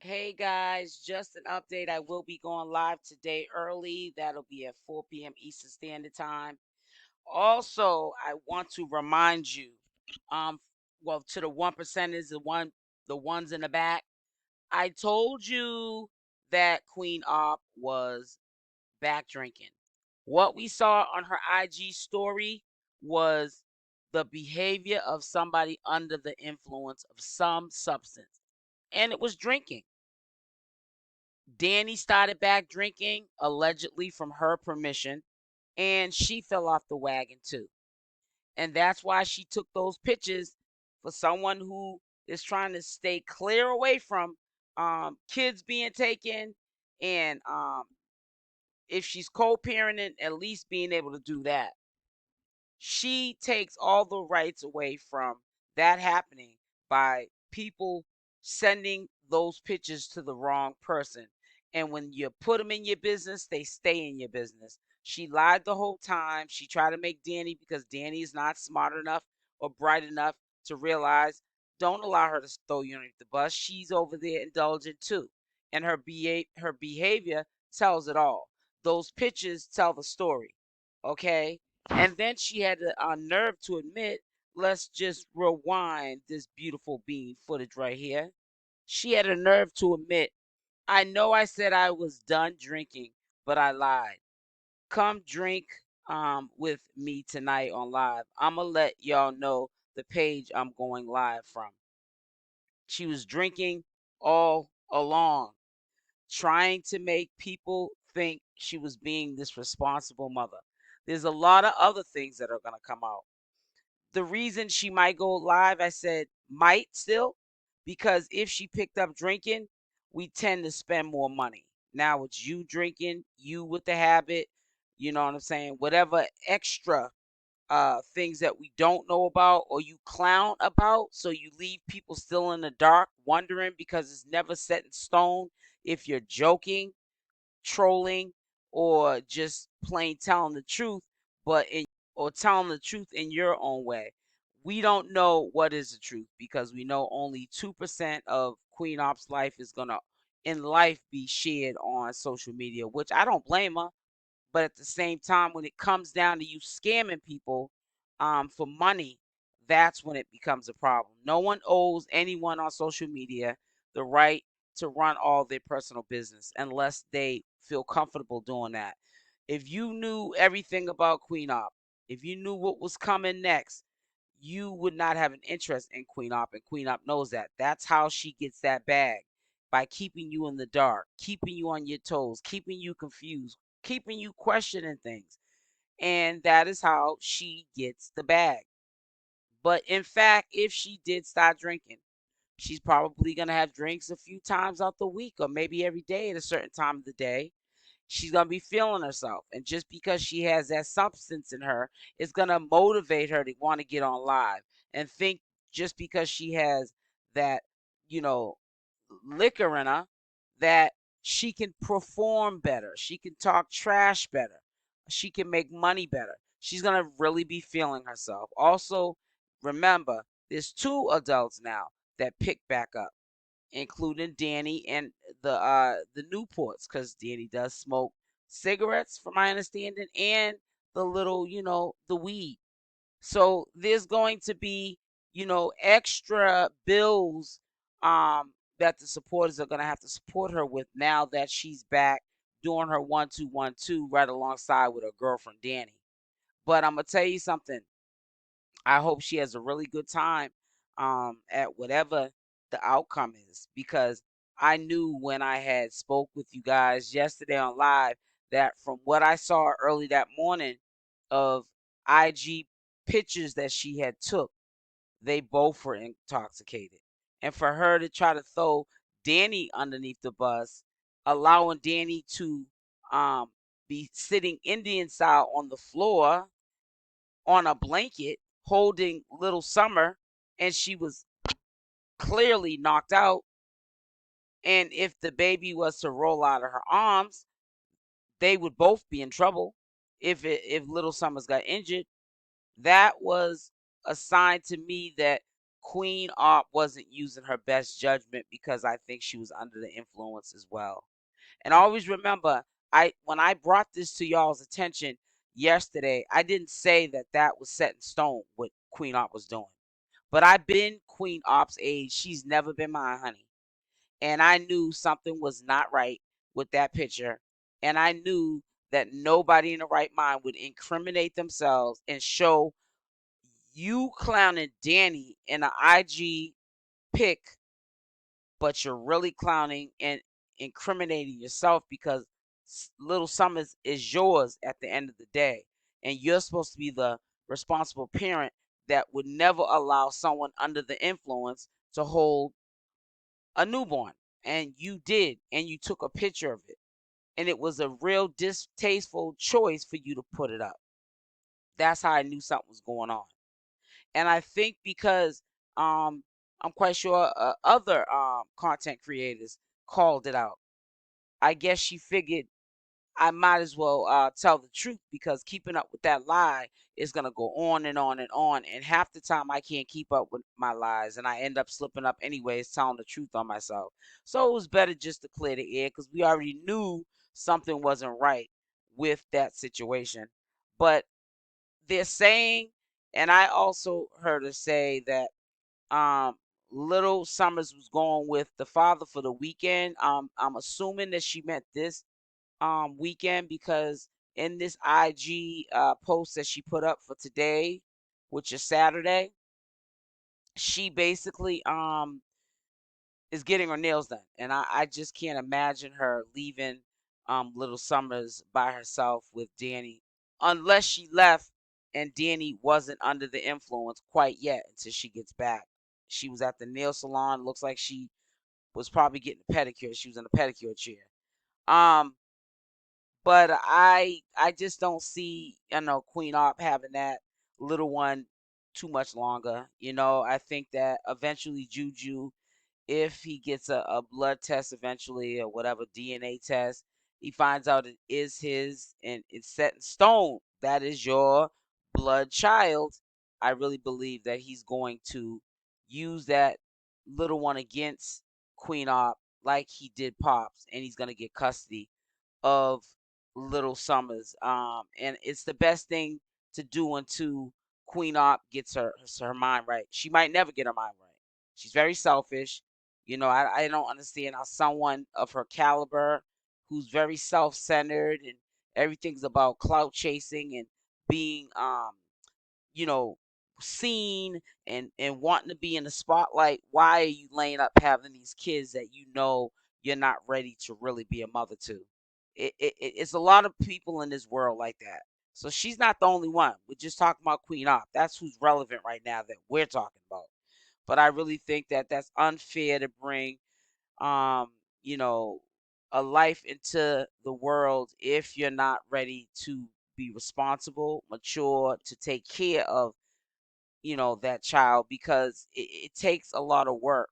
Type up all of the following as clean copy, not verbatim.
Hey guys, just an update. I will be going live today early. That'll be at 4 p.m. Eastern Standard Time. Also, I want to remind you, um, well, to the 1%ers, the ones in the back. I told you that Queen Opp was back drinking. What we saw on her IG story was the behavior of somebody under the influence of some substance, and it was drinking. Danny started back drinking, allegedly from her permission, and she fell off the wagon too. And that's why she took those pictures for someone who is trying to stay clear away from kids being taken. And if she's co parenting, at least being able to do that. She takes all the rights away from that happening by people sending those pictures to the wrong person. And when you put them in your business, they stay in your business. She lied the whole time. She tried to make Danny, because Danny is not smart enough or bright enough to realize, don't allow her to throw you underneath the bus. She's over there indulging too. And her behavior tells it all. Those pictures tell the story. Okay? And then she had the nerve to admit, let's just rewind this beautiful bean footage right here. She had a nerve to admit, I know I said I was done drinking, but I lied. Come drink with me tonight on live. I'm going to let y'all know the page I'm going live from. She was drinking all along, trying to make people think she was being this responsible mother. There's a lot of other things that are going to come out. The reason she might go live, I said might still, because if she picked up drinking, we tend to spend more money. Now it's you drinking, you with the habit, you know what I'm saying? Whatever extra things that we don't know about or you clown about, so you leave people still in the dark wondering, because it's never set in stone if you're joking, trolling, or just plain telling the truth, but in or telling the truth in your own way. We don't know what is the truth, because we know only 2% of Queen Opp's life is gonna in life be shared on social media, which I don't blame her. But at the same time, when it comes down to you scamming people for money, that's when it becomes a problem. No one owes anyone on social media the right to run all their personal business unless they feel comfortable doing that. If you knew everything about Queen Op, if you knew what was coming next, you would not have an interest in Queen Op, and Queen Op knows that. That's how she gets that bag, by keeping you in the dark, keeping you on your toes, keeping you confused, keeping you questioning things. And that is how she gets the bag. But in fact, if she did start drinking, she's probably going to have drinks a few times out the week, or maybe every day at a certain time of the day. She's going to be feeling herself. And just because she has that substance in her, is going to motivate her to want to get on live and think, just because she has that, you know, liquor in her, that she can perform better. She can talk trash better. She can make money better. She's going to really be feeling herself. Also, remember, there's two adults now that pick back up, including Danny and the Newports, because Danny does smoke cigarettes, from my understanding, and the little, the weed. So there's going to be, extra bills that the supporters are going to have to support her with, now that she's back doing her 1-2-1-2 right alongside with her girlfriend Danny. But I'm gonna tell you something. I hope she has a really good time at whatever the outcome is, because I knew when I had spoke with you guys yesterday on live, that from what I saw early that morning of IG pictures that she had took, they both were intoxicated. And for her to try to throw Danny underneath the bus, allowing Danny to um, be sitting Indian style on the floor on a blanket holding little Summer, and she was clearly knocked out. And if the baby was to roll out of her arms, they would both be in trouble. If little Summers got injured, that was a sign to me that Queen Opp wasn't using her best judgment because I think she was under the influence as well. And always remember, when I brought this to y'all's attention yesterday, I didn't say that that was set in stone what Queen Opp was doing. But I've been Queen Opp's age. She's never been mine, honey. And I knew something was not right with that picture. And I knew that nobody in the right mind would incriminate themselves and show you clowning Danny in an IG pic, but you're really clowning and incriminating yourself because Little Summers is yours at the end of the day. And you're supposed to be the responsible parent that would never allow someone under the influence to hold a newborn. And you did, and you took a picture of it. And it was a real distasteful choice for you to put it up. That's how I knew something was going on. And I think because I'm quite sure other content creators called it out. I guess she figured I might as well tell the truth because keeping up with that lie is gonna go on and on and on. And half the time I can't keep up with my lies, and I end up slipping up anyways, telling the truth on myself. So it was better just to clear the air because we already knew something wasn't right with that situation. But they're saying, and I also heard her say that um Little Summers was going with the father for the weekend. I'm assuming that she meant this weekend because in this IG post that she put up for today, which is Saturday, she basically is getting her nails done. And I just can't imagine her leaving Little Summers by herself with Danny unless she left and Danny wasn't under the influence quite yet until she gets back. She was at the nail salon. Looks like she was probably getting a pedicure. She was in a pedicure chair. Um, but I just don't see, Queen Opp having that little one too much longer. I think that eventually Juju, if he gets a blood test eventually or whatever DNA test, he finds out it is his and it's set in stone. That is your blood child. I really believe that he's going to use that little one against Queen Opp like he did Pops, and he's going to get custody of Little Summers. And it's the best thing to do until Queen Opp gets her mind right. She might never get her mind right. She's very selfish. I don't understand how someone of her caliber, who's very self-centered and everything's about clout chasing and being you know, seen and wanting to be in the spotlight, why are you laying up having these kids that you're not ready to really be a mother to? It's a lot of people in this world like that. So she's not the only one. We're just talking about Queen Opp. That's who's relevant right now that we're talking about. But I really think that that's unfair to bring, um, you know, a life into the world if you're not ready to be responsible, mature, to take care of, that child because it takes a lot of work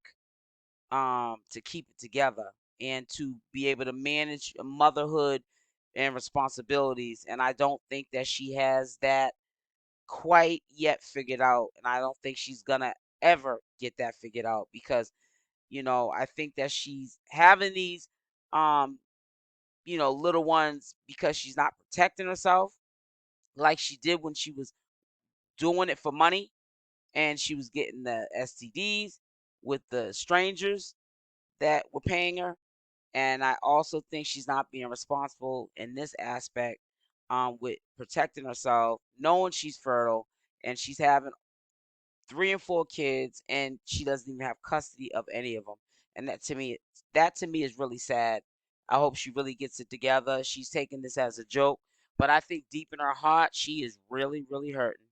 to keep it together and to be able to manage motherhood and responsibilities. And I don't think that she has that quite yet figured out. And I don't think she's gonna ever get that figured out because, I think that she's having these um, little ones because she's not protecting herself like she did when she was doing it for money and she was getting the STDs with the strangers that were paying her. And I also think she's not being responsible in this aspect with protecting herself, knowing she's fertile and she's having 3 and 4 kids and she doesn't even have custody of any of them. And that to me is really sad. I hope she really gets it together. She's taking this as a joke, but I think deep in her heart she is really, really hurting.